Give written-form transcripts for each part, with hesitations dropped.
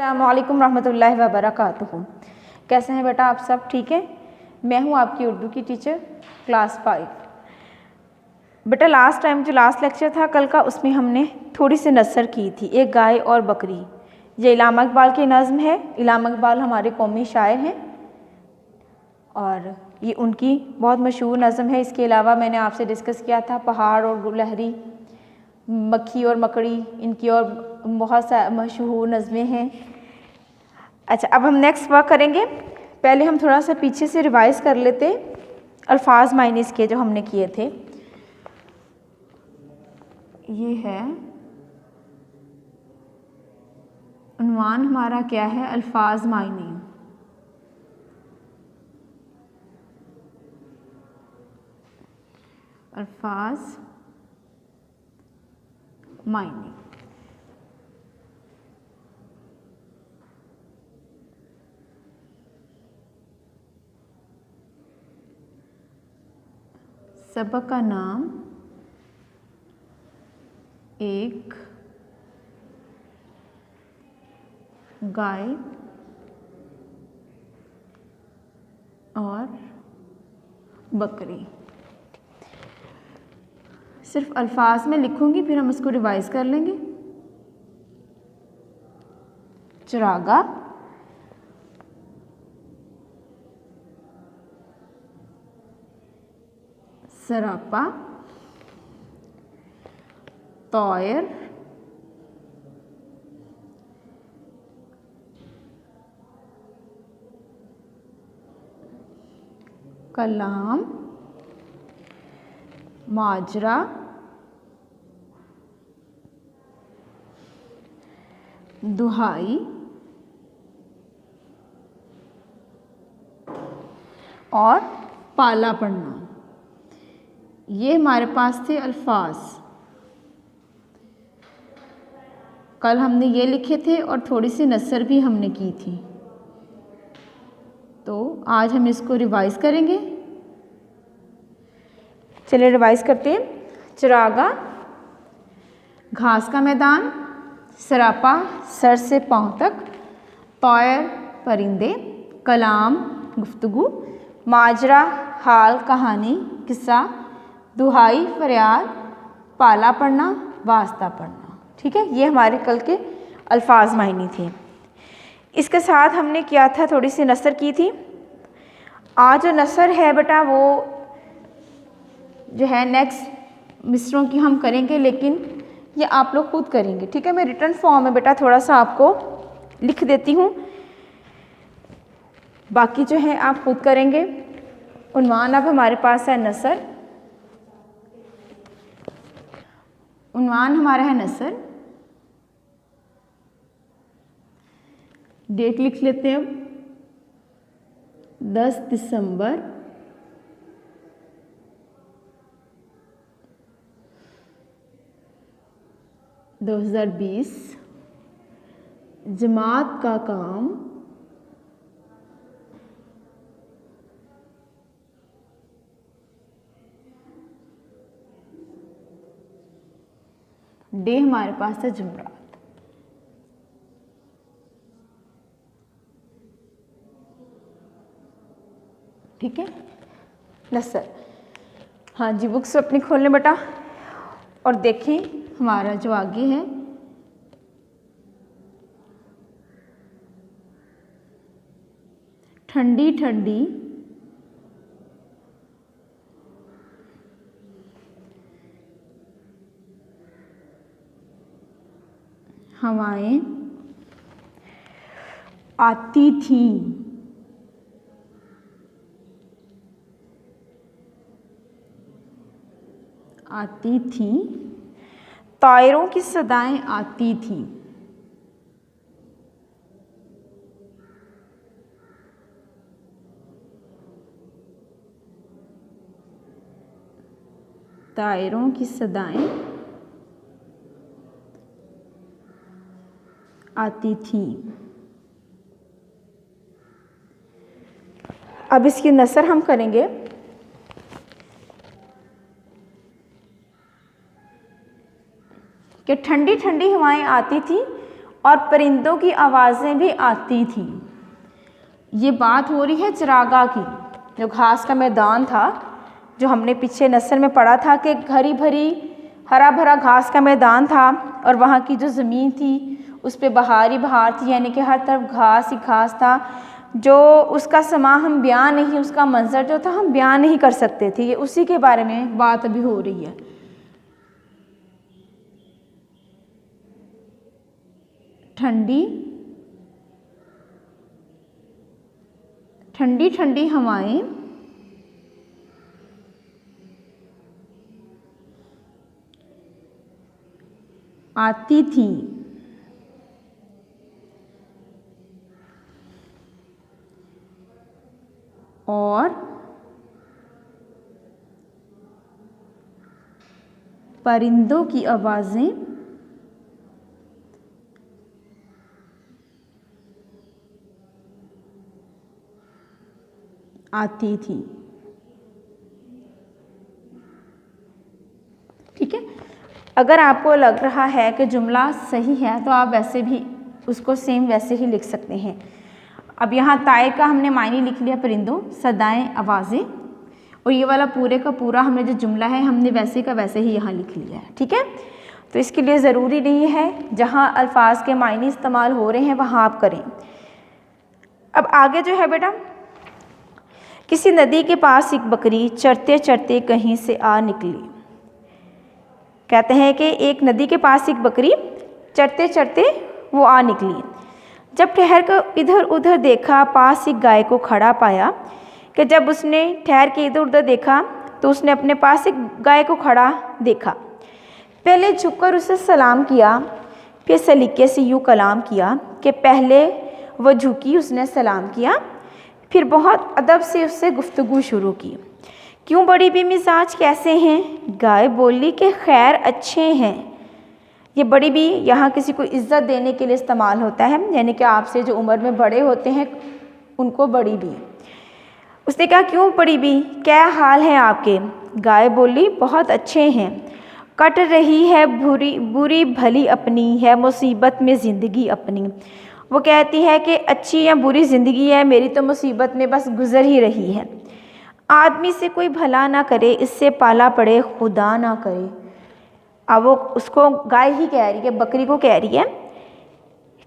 अस्सलामुअलैकुम रहमतुल्लाहि व बरकातुहू। कैसे हैं बेटा आप सब? ठीक है। मैं हूं आपकी उर्दू की टीचर क्लास 5। बेटा लास्ट टाइम जो लास्ट लेक्चर था कल का, उसमें हमने थोड़ी सी नसर की थी, एक गाय और बकरी। ये इलामा इकबाल की नज़्म है। इलामा इकबाल हमारे कौमी शायर हैं और ये उनकी बहुत मशहूर नज़्म है। इसके अलावा मैंने आपसे डिस्कस किया था पहाड़ और गुलहरी, मक्खी और मकड़ी, इनकी और बहुत मशहूर नज़में हैं। अच्छा, अब हम नेक्स्ट वर्क करेंगे। पहले हम थोड़ा सा पीछे से रिवाइज कर लेते अल्फाज मायने इसके जो हमने किए थे। ये है उन्वान हमारा, क्या है? अल्फाज मायने। अल्फाज मायने। सबक का नाम एक गाय और बकरी। सिर्फ अल्फाज में लिखूंगी, फिर हम इसको रिवाइज कर लेंगे। चरागा, सरापा, तौयर, कलाम, माजरा, दुहाई और पाला पढ़ना। ये हमारे पास थे अल्फाज। कल हमने ये लिखे थे और थोड़ी सी नसर भी हमने की थी, तो आज हम इसको रिवाइज करेंगे। चलिए रिवाइज करते हैं। चरागा, घास का मैदान। सरापा, सर से पांव तक। तौयर, परिंदे। कलाम, गुफ्तगू। माजरा, हाल, कहानी, किस्सा। दुहाई, फरियाद। पाला पढ़ना, वास्ता पढ़ना। ठीक है, ये हमारे कल के अल्फाज मायने थे। इसके साथ हमने किया था, थोड़ी सी नसर की थी। आज जो नसर है बेटा वो जो है नेक्स्ट मिसरों की हम करेंगे, लेकिन ये आप लोग खुद करेंगे। ठीक है, मैं रिटर्न फॉर्म में बेटा थोड़ा सा आपको लिख देती हूँ, बाकी जो है आप खुद करेंगे। उन्वान अब हमारे पास है नसर। उन्वान हमारा है नसर। डेट लिख लेते हैं अब, 10 दिसंबर 2020। जमात का काम। डे हमारे पास है जुमरात। ठीक है, नसर। हाँ जी, बुक्स अपनी खोल लें बेटा और देखें हमारा जो आगे है। ठंडी ठंडी हवाएं आती थी। आती थी। तायरों की सदाएं आती थी। तायरों की सदाएं आती थी। अब इसकी नसर हम करेंगे। कि ठंडी ठंडी हवाएं आती थी और परिंदों की आवाज़ें भी आती थी। ये बात हो रही है चरागाह की, जो घास का मैदान था, जो हमने पीछे नसर में पढ़ा था कि हरी भरी हरा भरा घास का मैदान था और वहाँ की जो ज़मीन थी उस पर बहार ही बहार थी, यानी कि हर तरफ घास ही घास था। जो उसका समा हम बयान नहीं, उसका मंजर जो था हम बयान नहीं कर सकते थे। ये उसी के बारे में बात अभी हो रही है। ठंडी ठंडी ठंडी हवाएं आती थी और परिंदों की आवाज़ें आती थी। ठीक है, अगर आपको लग रहा है कि जुमला सही है तो आप वैसे भी उसको सेम वैसे ही लिख सकते हैं। अब यहाँ ताए का हमने मायने लिख लिया परिंदों, सदाएं, आवाज़ें, और ये वाला पूरे का पूरा हमने जो जुमला है हमने वैसे का वैसे ही यहाँ लिख लिया है। ठीक है, तो इसके लिए ज़रूरी नहीं है जहाँ अल्फाज के मायने इस्तेमाल हो रहे हैं वहाँ आप करें। अब आगे जो है बेटा, किसी नदी के पास एक बकरी चरते चरते कहीं से आ निकली। कहते हैं कि एक नदी के पास एक बकरी चरते चरते वो आ निकली। जब ठहर कर इधर उधर देखा, पास एक गाय को खड़ा पाया कि जब उसने ठहर के इधर उधर देखा तो उसने अपने पास एक गाय को खड़ा देखा। पहले झुककर उसे सलाम किया, फिर सलीके से यूँ कलाम किया कि पहले वह झुकी, उसने सलाम किया, फिर बहुत अदब से उससे गुफ्तगू शुरू की। क्यों बड़ी बेमिजाज, कैसे हैं? गाय बोली कि खैर अच्छे हैं। ये बड़ी भी यहाँ किसी को इज़्ज़त देने के लिए इस्तेमाल होता है, यानी कि आपसे जो उम्र में बड़े होते हैं उनको बड़ी भी। उसने कहा क्यों बड़ी भी, क्या हाल है आपके? गाय बोली बहुत अच्छे हैं। कट रही है बुरी भली अपनी, है मुसीबत में ज़िंदगी अपनी। वो कहती है कि अच्छी या बुरी ज़िंदगी है, मेरी तो मुसीबत में बस गुजर ही रही है। आदमी से कोई भला ना करे, इससे पाला पड़े खुदा ना करे। अब वो उसको गाय ही कह रही है, बकरी को कह रही है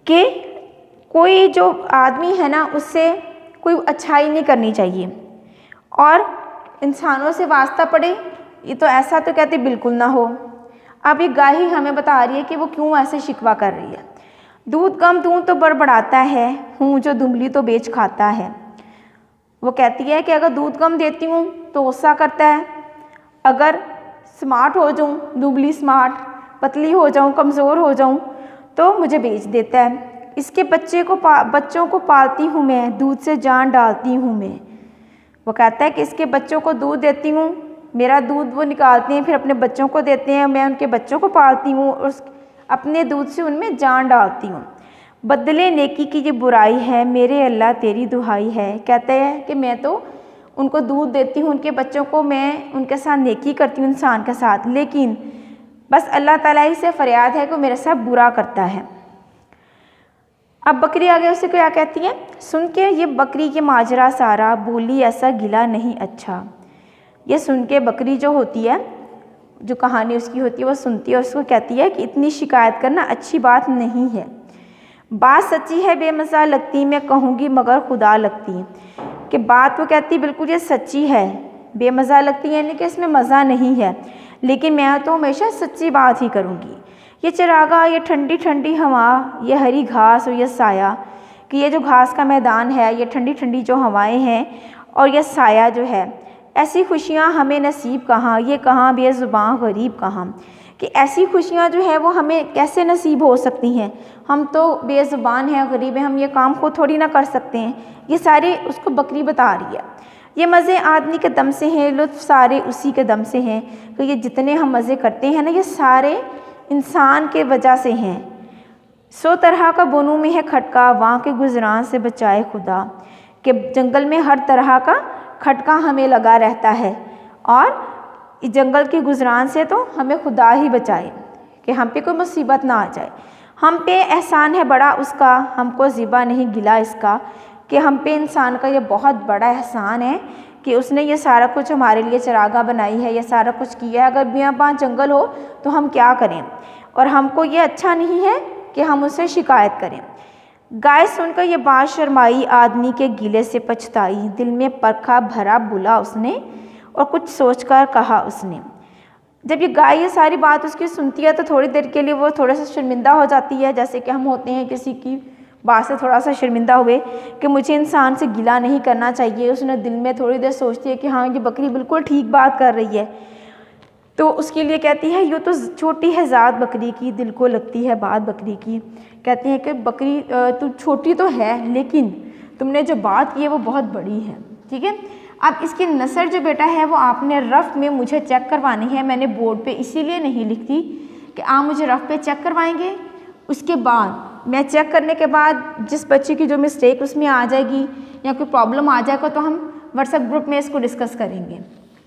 कि कोई जो आदमी है ना उससे कोई अच्छाई नहीं करनी चाहिए, और इंसानों से वास्ता पड़े ये तो ऐसा तो कहते बिल्कुल ना हो। अब ये गाय ही हमें बता रही है कि वो क्यों ऐसे शिकवा कर रही है। दूध कम दूँ तो बड़बड़ाता है, हूँ जो दुबली तो बेच खाता है। वो कहती है कि अगर दूध कम देती हूँ तो गुस्सा करता है, अगर स्मार्ट हो जाऊँ, दुबली स्मार्ट, पतली हो जाऊँ, कमज़ोर हो जाऊँ तो मुझे बेच देता है। इसके बच्चों को पालती हूँ मैं, दूध से जान डालती हूँ मैं। वो कहता है कि इसके बच्चों को दूध देती हूँ, मेरा दूध वो निकालते हैं फिर अपने बच्चों को देते हैं, मैं उनके बच्चों को पालती हूँ और अपने दूध से उनमें जान डालती हूँ। बदले नेकी की ये बुराई है, मेरे अल्लाह तेरी दुहाई है। कहते हैं कि मैं तो उनको दूध देती हूँ, उनके बच्चों को मैं उनके साथ नेकी करती हूँ इंसान के साथ, लेकिन बस अल्लाह ताला ही से फरियाद है कि मेरे साथ बुरा करता है। अब बकरी आगे उसे क्या कहती है, सुन के ये बकरी के माजरा सारा, बोली ऐसा गिला नहीं अच्छा। ये सुन के बकरी जो होती है, जो कहानी उसकी होती है वो सुनती है और उसको कहती है कि इतनी शिकायत करना अच्छी बात नहीं है। बात सच्ची है बेमज़ा लगती, मैं कहूँगी मगर खुदा लगती। कि बात वो कहती बिल्कुल ये सच्ची है, बेमज़ा लगती है यानी कि इसमें मज़ा नहीं है, लेकिन मैं तो हमेशा सच्ची बात ही करूँगी। ये चरागा, ये ठंडी ठंडी हवा, ये हरी घास और ये साया, कि ये जो घास का मैदान है, ये ठंडी ठंडी जो हवाएं हैं और ये साया जो है, ऐसी खुशियाँ हमें नसीब कहाँ, ये कहाँ बेज़ुबान गरीब कहाँ। कि ऐसी खुशियाँ जो है वो हमें कैसे नसीब हो सकती हैं, हम तो बेज़ुबान हैं, गरीब हैं, हम ये काम खुद थोड़ी ना कर सकते हैं। ये सारे उसको बकरी बता रही है। ये मज़े आदमी के दम से हैं, लुत्फ़ सारे उसी के दम से हैं। तो ये जितने हम मज़े करते हैं ना, ये सारे इंसान के वजह से हैं। 100 तरह का बोनू में है खटका, वहाँ के गुजरान से बचाए खुदा। कि जंगल में हर तरह का खटका हमें लगा रहता है और इस जंगल के गुजरान से तो हमें खुदा ही बचाए कि हम पे कोई मुसीबत ना आ जाए। हम पे एहसान है बड़ा उसका, हमको ज़िबा नहीं गिला इसका, कि हम पे इंसान का ये बहुत बड़ा एहसान है कि उसने ये सारा कुछ हमारे लिए चरागाह बनाई है, ये सारा कुछ किया है। अगर बियाबान जंगल हो तो हम क्या करें, और हमको ये अच्छा नहीं है कि हम उससे शिकायत करें। गाय सुनकर ये बात शर्माई, आदमी के गिले से पछताई, दिल में परखा भरा बुला उसने, और कुछ सोचकर कहा उसने। जब ये गाय ये सारी बात उसकी सुनती है तो थोड़ी देर के लिए वो थोड़ा सा शर्मिंदा हो जाती है, जैसे कि हम होते हैं किसी की बात से थोड़ा सा शर्मिंदा हुए कि मुझे इंसान से गिला नहीं करना चाहिए। उसने दिल में थोड़ी देर सोचती है कि हाँ ये बकरी बिल्कुल ठीक बात कर रही है, तो उसके लिए कहती है यूँ तो छोटी है ज़ात बकरी की, दिल को लगती है बात बकरी की। कहती हैं कि बकरी तू छोटी तो है लेकिन तुमने जो बात की है वो बहुत बड़ी है। ठीक है, अब इसकी नस्ल जो बेटा है वो आपने रफ़ में मुझे चेक करवानी है। मैंने बोर्ड पे इसीलिए नहीं लिखती कि आप मुझे रफ़ पे चेक करवाएंगे, उसके बाद मैं चेक करने के बाद जिस बच्चे की जो मिस्टेक उसमें आ जाएगी या कोई प्रॉब्लम आ जाएगा तो हम व्हाट्सएप ग्रुप में इसको डिस्कस करेंगे।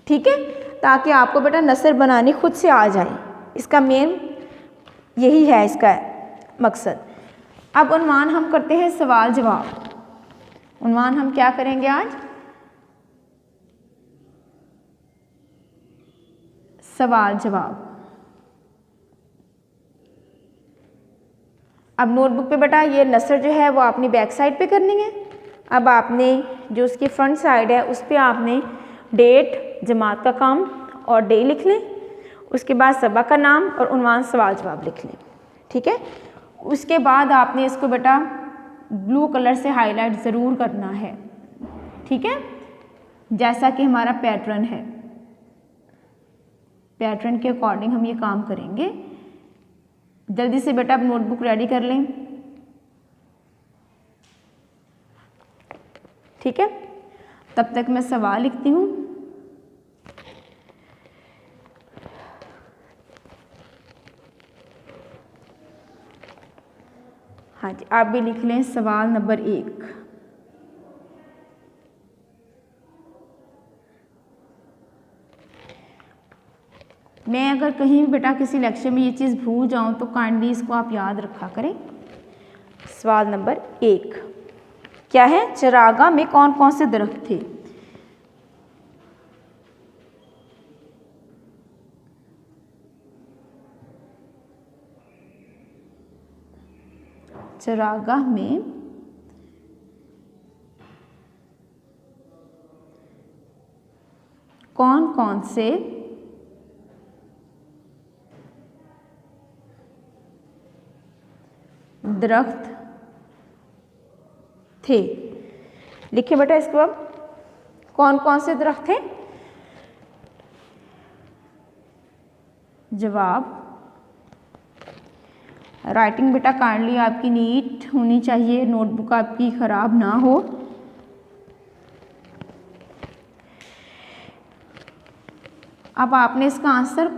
ठीक है, ताकि आपको बेटा नस्ल बनानी खुद से आ जाए, इसका मेन यही है इसका मकसद। अब उन्वान हम करते हैं सवाल जवाब। उन्वान हम क्या करेंगे आज, सवाल जवाब। अब नोटबुक पे बेटा ये नस्ल जो है वो आपने बैक साइड पे करनी है। अब आपने जो उसकी फ्रंट साइड है उस पर आपने डेट, जमात का काम और डे लिख लें। उसके बाद सबक का नाम और उन्वान सवाल जवाब लिख लें। ठीक है, उसके बाद आपने इसको बेटा ब्लू कलर से हाईलाइट ज़रूर करना है। ठीक है, जैसा कि हमारा पैटर्न है, पैटर्न के अकॉर्डिंग हम ये काम करेंगे। जल्दी से बेटा आप नोटबुक रेडी कर लें। ठीक है, तब तक मैं सवाल लिखती हूँ। हाँ जी, आप भी लिख लें सवाल नंबर 1। मैं अगर कहीं भी बेटा किसी लेक्चर में ये चीज़ भूल जाऊं तो काइंडली इसको आप याद रखा करें। सवाल नंबर 1 क्या है, चरागाह में कौन कौन से दरख्त थे। चरागाह में कौन कौन से दरख्त थे। लिखिए बेटा इसको, अब कौन कौन से दरख्त थे। जवाब, राइटिंग बेटा काइंडली आपकी नीट होनी चाहिए, नोटबुक आपकी ख़राब ना हो। अब आपने इसका आंसर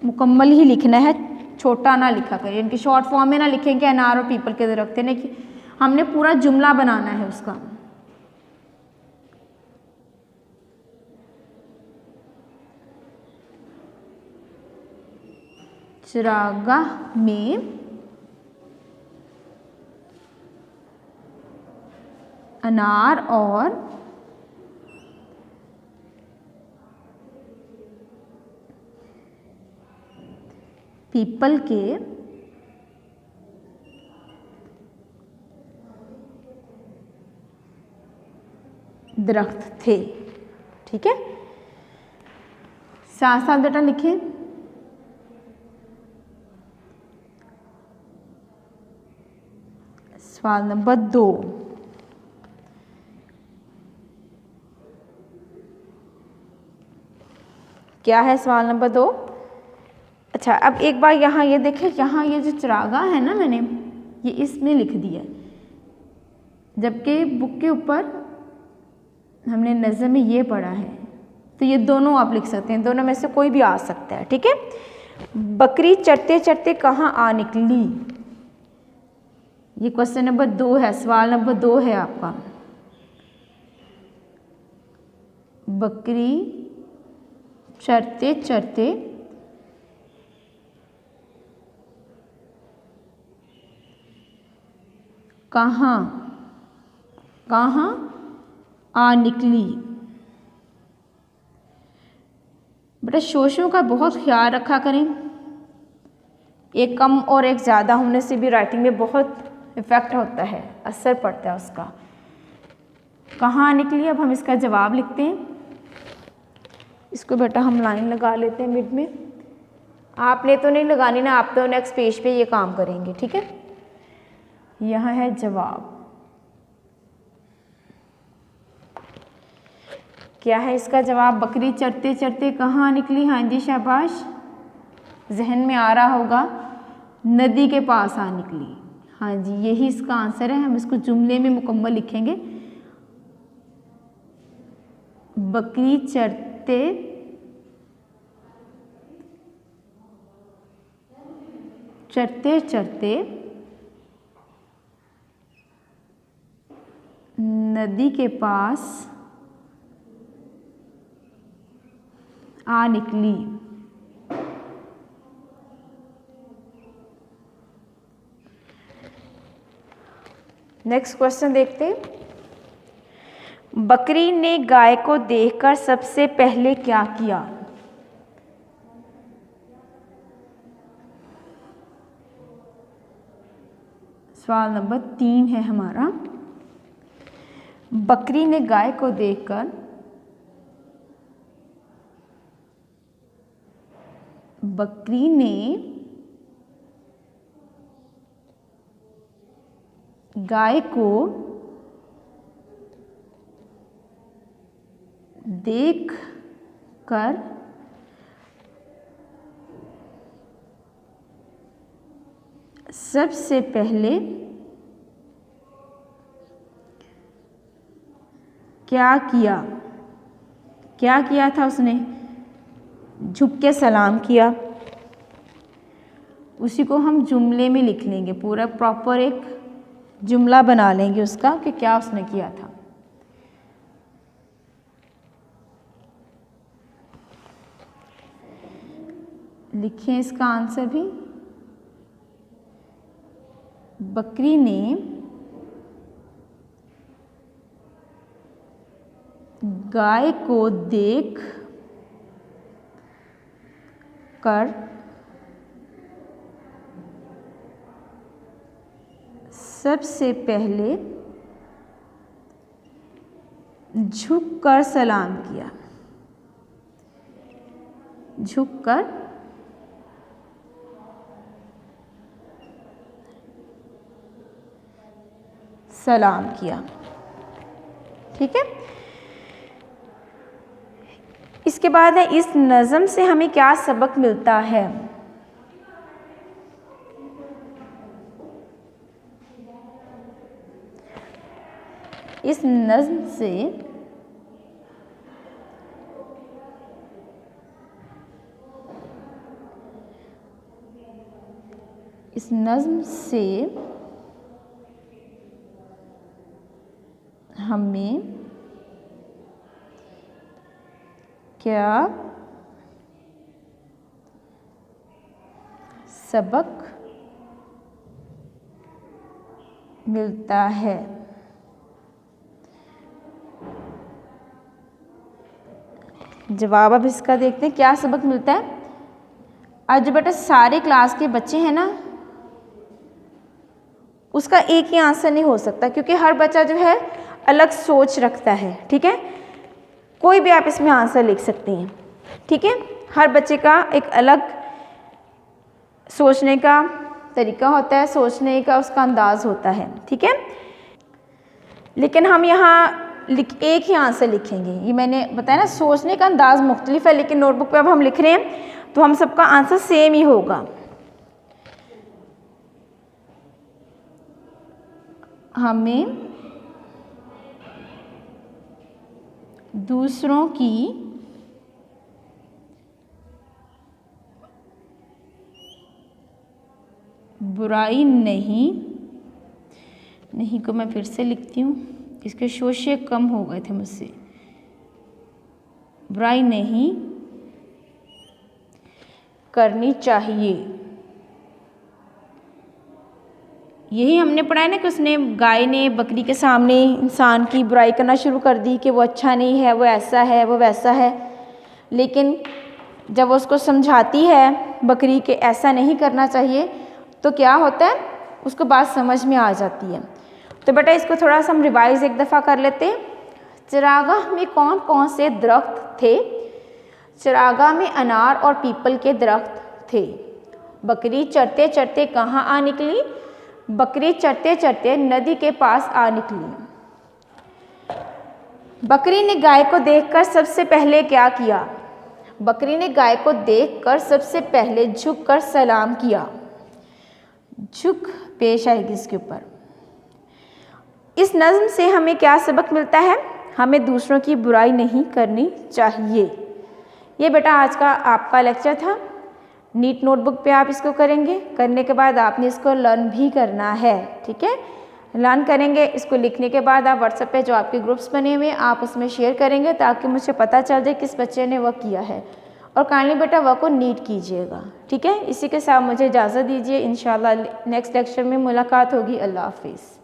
मुकम्मल ही लिखना है, छोटा ना लिखा करिए, इनकी शॉर्ट फॉर्म में ना लिखेंगे अनार और पीपल के दरख्त ने, कि हमने पूरा जुमला बनाना है उसका। चरागाह में अनार और पीपल के दरख्त थे। ठीक है, साथ साथ बेटा लिखें सवाल नंबर 2। क्या है सवाल नंबर 2। अच्छा, अब एक बार यहाँ ये देखें, यहाँ ये जो चरागाह है ना मैंने ये इसमें लिख दिया, जबकि बुक के ऊपर हमने नज़म में ये पढ़ा है, तो ये दोनों आप लिख सकते हैं, दोनों में से कोई भी आ सकता है। ठीक है, बकरी चरते चरते कहाँ आ निकली, ये क्वेश्चन नंबर 2 है, सवाल नंबर 2 है आपका। बकरी चरते चरते कहाँ कहाँ आ निकली। बेटा शोशों का बहुत ख्याल रखा करें, एक कम और एक ज़्यादा होने से भी राइटिंग में बहुत इफ़ेक्ट होता है, असर पड़ता है उसका। कहाँ निकली, अब हम इसका जवाब लिखते हैं। इसको बेटा हम लाइन लगा लेते हैं मिड में। आपने तो नहीं लगानी ना, आप तो नेक्स्ट पेज पे ये काम करेंगे, ठीक है। यहाँ है जवाब, क्या है इसका जवाब? बकरी चरते चरते कहाँ निकली। हाँ जी शाबाश, जहन में आ रहा होगा, नदी के पास आ निकली। हाँ जी यही इसका आंसर है। हम इसको जुमले में मुकम्मल लिखेंगे। बकरी चरते चरते चरते नदी के पास आ निकली। नेक्स्ट क्वेश्चन देखते हैं। बकरी ने गाय को देखकर सबसे पहले क्या किया। सवाल नंबर 3 है हमारा। बकरी ने गाय को देखकर बकरी ने गाय को देख कर सबसे पहले क्या किया। क्या किया था उसने? झुक के सलाम किया। उसी को हम जुमले में लिख लेंगे, पूरा प्रॉपर एक जुमला बना लेंगे उसका कि क्या उसने किया था। लिखें इसका आंसर भी। बकरी ने गाय को देख कर सबसे पहले झुककर सलाम किया। झुककर सलाम किया, ठीक है। इसके बाद है, इस नज़म से हमें क्या सबक मिलता है। इस नज़्म से हमें क्या सबक मिलता है। जवाब अब इसका देखते हैं, क्या सबक मिलता है। आज जो बेटा सारे क्लास के बच्चे हैं ना, उसका एक ही आंसर नहीं हो सकता, क्योंकि हर बच्चा जो है अलग सोच रखता है, ठीक है। कोई भी आप इसमें आंसर लिख सकती हैं, ठीक है। हर बच्चे का एक अलग सोचने का तरीका होता है, सोचने का उसका अंदाज होता है, ठीक है। लेकिन हम यहाँ एक ही आंसर लिखेंगे। ये मैंने बताया ना, सोचने का अंदाज मुख्तलिफ है, लेकिन नोटबुक पे अब हम लिख रहे हैं तो हम सबका आंसर सेम ही होगा। हमें दूसरों की बुराई नहीं को मैं फिर से लिखती हूँ, इसके शोशे कम हो गए थे मुझसे। बुराई नहीं करनी चाहिए। यही हमने पढ़ा है ना कि उसने गाय ने बकरी के सामने इंसान की बुराई करना शुरू कर दी कि वो अच्छा नहीं है, वो ऐसा है, वो वैसा है। लेकिन जब वो उसको समझाती है बकरी के ऐसा नहीं करना चाहिए तो क्या होता है, उसको बात समझ में आ जाती है। तो बेटा इसको थोड़ा सा हम रिवाइज एक दफ़ा कर लेते हैं। चरागाह में कौन कौन से दरख्त थे? चरागाह में अनार और पीपल के दरख्त थे। बकरी चरते चरते कहाँ आ निकली? बकरी चरते चरते नदी के पास आ निकली। बकरी ने गाय को देखकर सबसे पहले क्या किया? बकरी ने गाय को देखकर सबसे पहले झुककर सलाम किया। झुक पेश आएगी इसके ऊपर। इस नज़्म से हमें क्या सबक मिलता है? हमें दूसरों की बुराई नहीं करनी चाहिए। ये बेटा आज का आपका लेक्चर था। नीट नोटबुक पे आप इसको करेंगे, करने के बाद आपने इसको लर्न भी करना है, ठीक है। लर्न करेंगे, इसको लिखने के बाद आप व्हाट्सएप पे जो आपके ग्रुप्स बने हुए हैं आप उसमें शेयर करेंगे ताकि मुझे पता चल जाए किस बच्चे ने वह किया है। और काइंडली बेटा वह को नीट कीजिएगा, ठीक है। इसी के साथ मुझे इजाज़त दीजिए। इंशाल्लाह नेक्स्ट लेक्चर में मुलाकात होगी। अल्लाह हाफिज़।